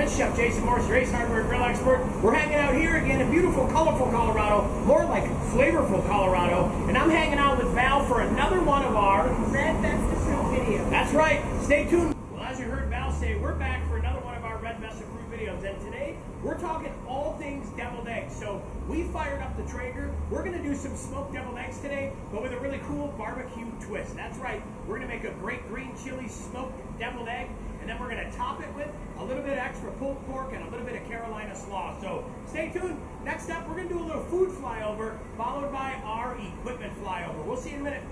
This is Chef Jason Morris, your Ace Hardware Grill expert. We're hanging out here again in beautiful, colorful Colorado, more like flavorful Colorado. And I'm hanging out with Val for another one of our Red Vesta Fruit videos. That's right. Stay tuned. Well, as you heard Val say, we're back for another one of our Red Vesta Fruit videos. And today, we're talking all things deviled eggs. So we fired up the Traeger. We're going to do some smoked deviled eggs today, but with a really cool barbecue twist. That's right. We're going to make a great green chili smoked deviled egg. And then we're going to top it with a little bit of extra pulled pork and a little bit of Carolina slaw. So stay tuned. Next up, we're going to do a little food flyover, followed by our equipment flyover. We'll see you in a minute.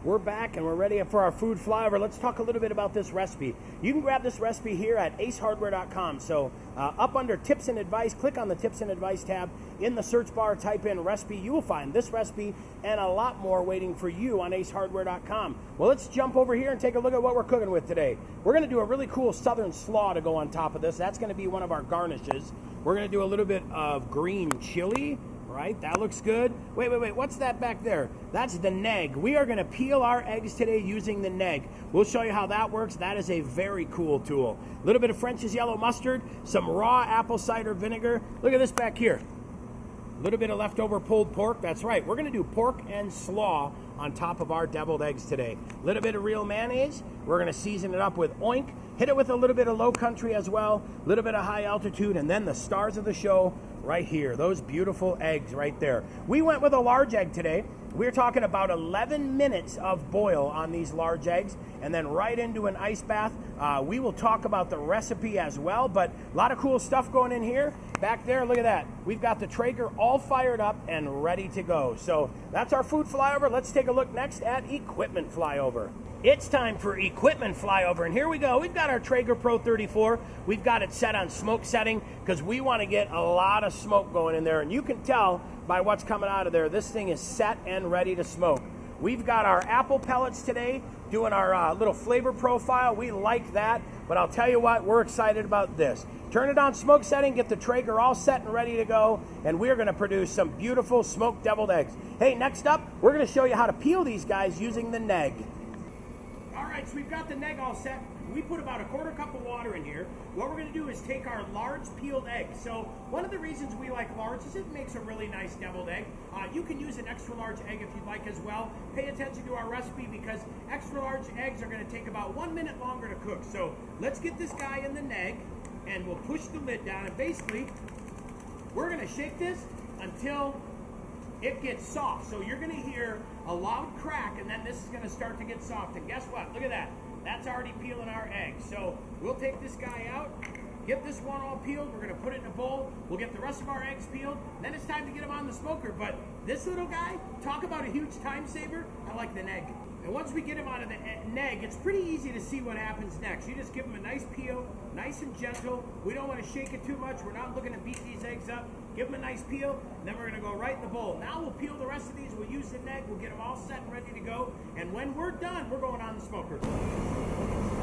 We're back and we're ready for our food flyover. Let's talk a little bit about this recipe. You can grab this recipe here at acehardware.com. So up under tips and advice, click on the tips and advice tab. In the search bar, type in recipe. You will find this recipe and a lot more waiting for you on acehardware.com. Well, let's jump over here and take a look at what we're cooking with today. We're going to do a really cool southern slaw to go on top of this. That's going to be one of our garnishes. We're going to do a little bit of green chili. Right, that looks good. Wait, what's that back there? That's the Negg. We are going to peel our eggs today using the Negg. We'll show you how that works. That is a very cool tool. A little bit of French's yellow mustard, some raw apple cider vinegar. Look at this back here. A little bit of leftover pulled pork. That's right. We're going to do pork and slaw on top of our deviled eggs today. A little bit of real mayonnaise. We're going to season it up with oink. Hit it with a little bit of low country as well. A little bit of high altitude. And then the stars of the show right here. Those beautiful eggs right there. We went with a large egg today. We're talking about 11 minutes of boil on these large eggs and then right into an ice bath. We will talk about the recipe as well, but a lot of cool stuff going in here. Back there, look at that. We've got the Traeger all fired up and ready to go. So that's our food flyover. Let's take a look next at equipment flyover. It's time for equipment flyover, and here we go. We've got our Traeger Pro 34. We've got it set on smoke setting because we want to get a lot of smoke going in there, and you can tell by what's coming out of there. This thing is set and ready to smoke. We've got our apple pellets today doing our little flavor profile. We like that, but I'll tell you what, we're excited about this. Turn it on smoke setting, get the Traeger all set and ready to go, and we're going to produce some beautiful smoked deviled eggs. Hey, next up, we're going to show you how to peel these guys using the Negg. All right, so we've got the Negg all set. We put about a quarter cup of water in here. What we're going to do is take our large peeled egg. So one of the reasons we like large is it makes a really nice deviled egg. You can use an extra large egg if you'd like as well. Pay attention to our recipe because extra large eggs are going to take about 1 minute longer to cook. So let's get this guy in the Negg and we'll push the lid down. And basically, we're going to shake this until it gets soft. So you're going to hear a loud crack and then this is going to start to get soft. And guess what? Look at that. That's already peeling our eggs. So we'll take this guy out, get this one all peeled. We're going to put it in a bowl. We'll get the rest of our eggs peeled. Then it's time to get them on the smoker. But this little guy, talk about a huge time saver. I like the Negg. And once we get him out of the Negg, it's pretty easy to see what happens next. You just give him a nice peel, nice and gentle. We don't want to shake it too much. We're not looking to beat these eggs up. Give them a nice peel, and then we're going to go right in the bowl. Now we'll peel the rest of these. We'll use the Negg. We'll get them all set and ready to go. And when we're done, we're going on the smoker.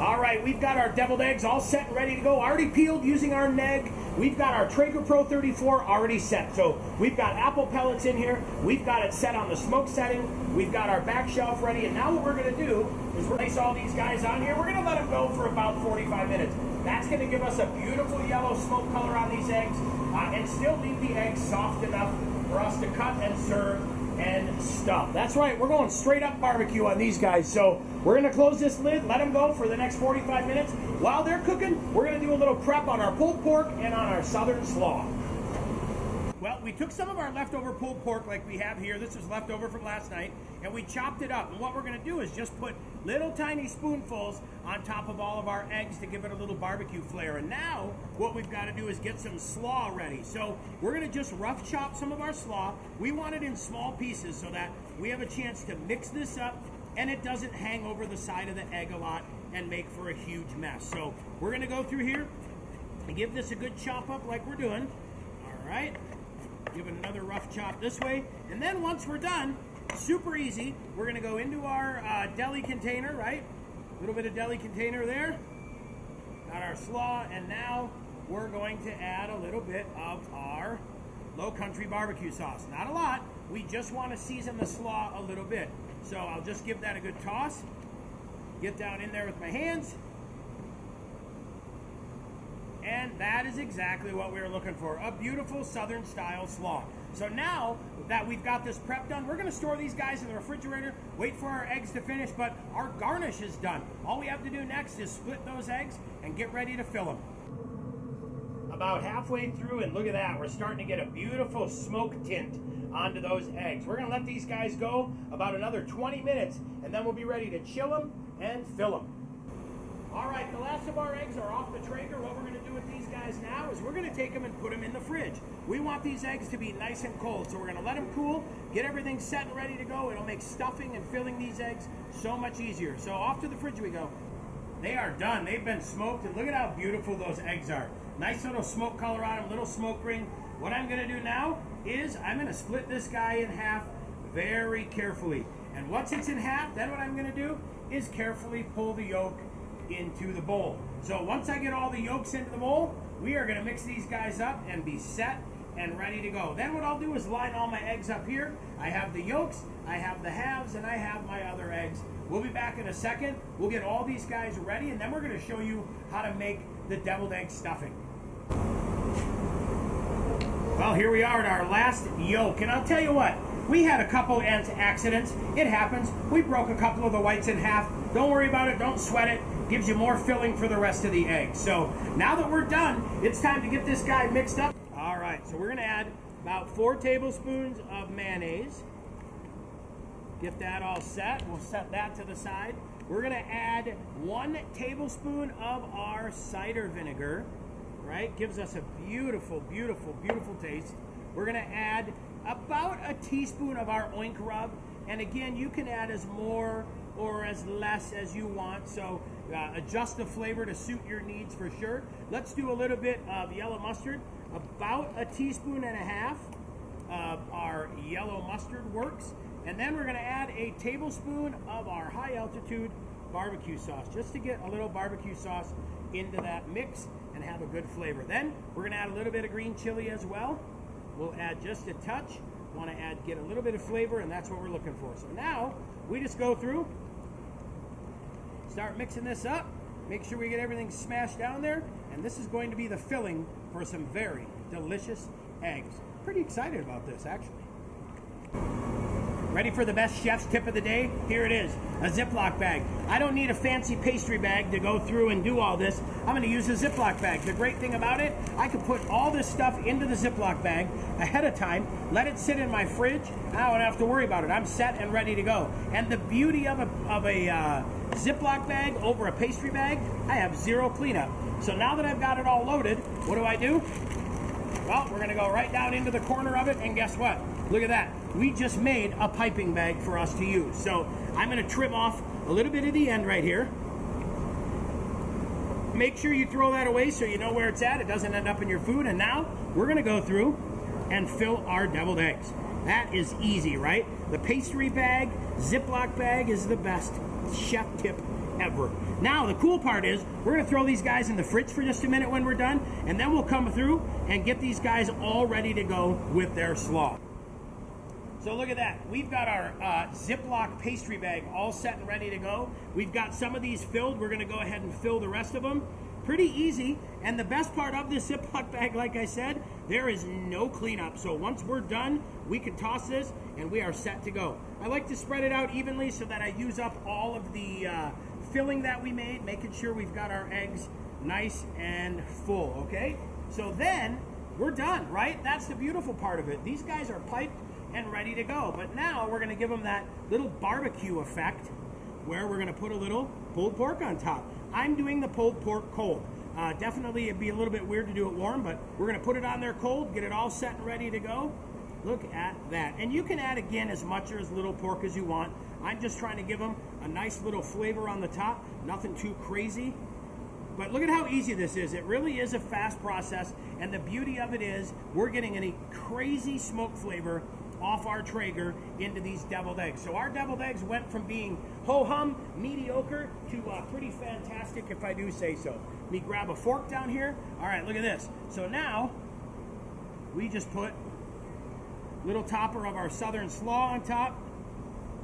All right, we've got our deviled eggs all set and ready to go. Already peeled using our Negg. We've got our Traeger Pro 34 already set. So we've got apple pellets in here. We've got it set on the smoke setting. We've got our back shelf ready. And now what we're going to do is place all these guys on here. We're going to let them go for about 45 minutes. That's going to give us a beautiful yellow smoke color on these eggs and still leave the eggs soft enough for us to cut and serve and stuff. That's right, we're going straight up barbecue on these guys. So we're going to close this lid, let them go for the next 45 minutes. While they're cooking, we're going to do a little prep on our pulled pork and on our southern slaw. Well, we took some of our leftover pulled pork like we have here. This was leftover from last night. And we chopped it up. And what we're going to do is just put little tiny spoonfuls on top of all of our eggs to give it a little barbecue flair. And now what we've got to do is get some slaw ready. So we're going to just rough chop some of our slaw. We want it in small pieces so that we have a chance to mix this up and it doesn't hang over the side of the egg a lot and make for a huge mess. So we're going to go through here and give this a good chop up like we're doing. All right. Give it another rough chop this way. And then once we're done, super easy, we're going to go into our deli container, right? A little bit of deli container there. Got our slaw, and now we're going to add a little bit of our low country barbecue sauce. Not a lot. We just want to season the slaw a little bit. So I'll just give that a good toss. Get down in there with my hands. And And that is exactly what we were looking for, a beautiful Southern style slaw. So now that we've got this prep done, we're gonna store these guys in the refrigerator, wait for our eggs to finish, but our garnish is done. All we have to do next is split those eggs and get ready to fill them. About halfway through, and look at that, we're starting to get a beautiful smoke tint onto those eggs. We're gonna let these guys go about another 20 minutes, and then we'll be ready to chill them and fill them. All right, the last of our eggs are off the Traeger. What we're gonna do with these guys now is we're gonna take them and put them in the fridge. We want these eggs to be nice and cold, so we're gonna let them cool, get everything set and ready to go. It'll make stuffing and filling these eggs so much easier. So off to the fridge we go. They are done, they've been smoked, and look at how beautiful those eggs are. Nice little smoke color on them, little smoke ring. What I'm gonna do now is I'm gonna split this guy in half very carefully. And once it's in half, then what I'm gonna do is carefully pull the yolk into the bowl. So once I get all the yolks into the bowl, we are gonna mix these guys up and be set and ready to go. Then what I'll do is line all my eggs up here. I have the yolks, I have the halves, and I have my other eggs. We'll be back in a second. We'll get all these guys ready, and then we're gonna show you how to make the deviled egg stuffing. Well, here we are at our last yolk, and I'll tell you what, we had a couple accidents. It happens. We broke a couple of the whites in half. Don't worry about it, don't sweat it. Gives you more filling for the rest of the egg. So now that we're done, it's time to get this guy mixed up. All right, so we're gonna add about 4 tablespoons of mayonnaise. Get that all set. We'll set that to the side. We're gonna add 1 tablespoon of our cider vinegar, right? Gives us a beautiful, beautiful, beautiful taste. We're gonna add about a teaspoon of our oink rub. And again, you can add as more or as less as you want. So adjust the flavor to suit your needs for sure. Let's do a little bit of yellow mustard. About a teaspoon and a half of our yellow mustard works. And then we're gonna add a tablespoon of our high altitude barbecue sauce, just to get a little barbecue sauce into that mix and have a good flavor. Then we're gonna add a little bit of green chili as well. We'll add just a touch. Want to get a little bit of flavor, and that's what we're looking for. So now we just go through, start mixing this up, make sure we get everything smashed down there, and this is going to be the filling for some very delicious eggs. Pretty excited about this, actually. Ready for the best chef's tip of the day? Here it is, a Ziploc bag. I don't need a fancy pastry bag to go through and do all this. I'm gonna use a Ziploc bag. The great thing about it, I can put all this stuff into the Ziploc bag ahead of time, let it sit in my fridge. I don't have to worry about it. I'm set and ready to go. And the beauty of a Ziploc bag over a pastry bag, I have 0 cleanup. So now that I've got it all loaded, what do? Well, we're gonna go right down into the corner of it, and guess what? Look at that. We just made a piping bag for us to use. So I'm gonna trim off a little bit of the end right here. Make sure you throw that away so you know where it's at. It doesn't end up in your food. And now we're gonna go through and fill our deviled eggs. That is easy, right? The pastry bag, Ziploc bag is the best chef tip ever. Now the cool part is we're gonna throw these guys in the fridge for just a minute when we're done, and then we'll come through and get these guys all ready to go with their slaw. So look at that. We've got our Ziploc pastry bag all set and ready to go. We've got some of these filled. We're gonna go ahead and fill the rest of them. Pretty easy. And the best part of this Ziploc bag, like I said, there is no cleanup. So once we're done, we can toss this and we are set to go. I like to spread it out evenly so that I use up all of the filling that we made, making sure we've got our eggs nice and full, okay? So then we're done, right? That's the beautiful part of it. These guys are piped and ready to go. But now we're gonna give them that little barbecue effect where we're gonna put a little pulled pork on top. I'm doing the pulled pork cold. Definitely it'd be a little bit weird to do it warm, but we're gonna put it on there cold, get it all set and ready to go. Look at that. And you can add again as much or as little pork as you want. I'm just trying to give them a nice little flavor on the top, nothing too crazy. But look at how easy this is. It really is a fast process, and the beauty of it is we're getting a crazy smoke flavor off our Traeger into these deviled eggs. So our deviled eggs went from being ho-hum, mediocre, to pretty fantastic, if I do say so. Let me grab a fork down here. All right, look at this. So now we just put little topper of our Southern slaw on top,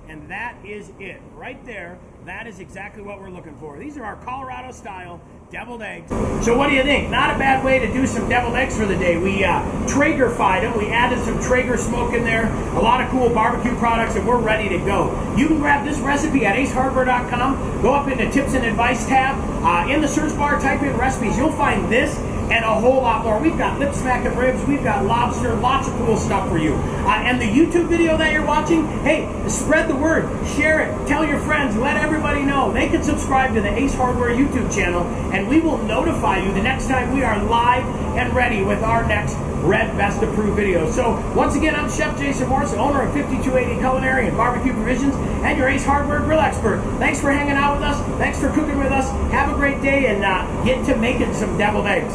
and that is it. Right there, That is exactly what we're looking for. These are our Colorado-style deviled eggs. So what do you think? Not a bad way to do some deviled eggs for the day. We Traeger-fied them. We added some Traeger smoke in there, a lot of cool barbecue products, and we're ready to go. You can grab this recipe at acehardware.com. Go up in the tips and advice tab. In the search bar, type in recipes. You'll find this and a whole lot more. We've got lip smacking ribs, we've got lobster, lots of cool stuff for you. And the YouTube video that you're watching, hey, spread the word, share it, tell your friends, let everybody know. They can subscribe to the Ace Hardware YouTube channel, and we will notify you the next time we are live and ready with our next Red Best Approved video. So once again, I'm Chef Jason Morris, owner of 5280 Culinary and Barbecue Provisions, and your Ace Hardware grill expert. Thanks for hanging out with us. Thanks for cooking with us. Have a great day, and get to making some deviled eggs.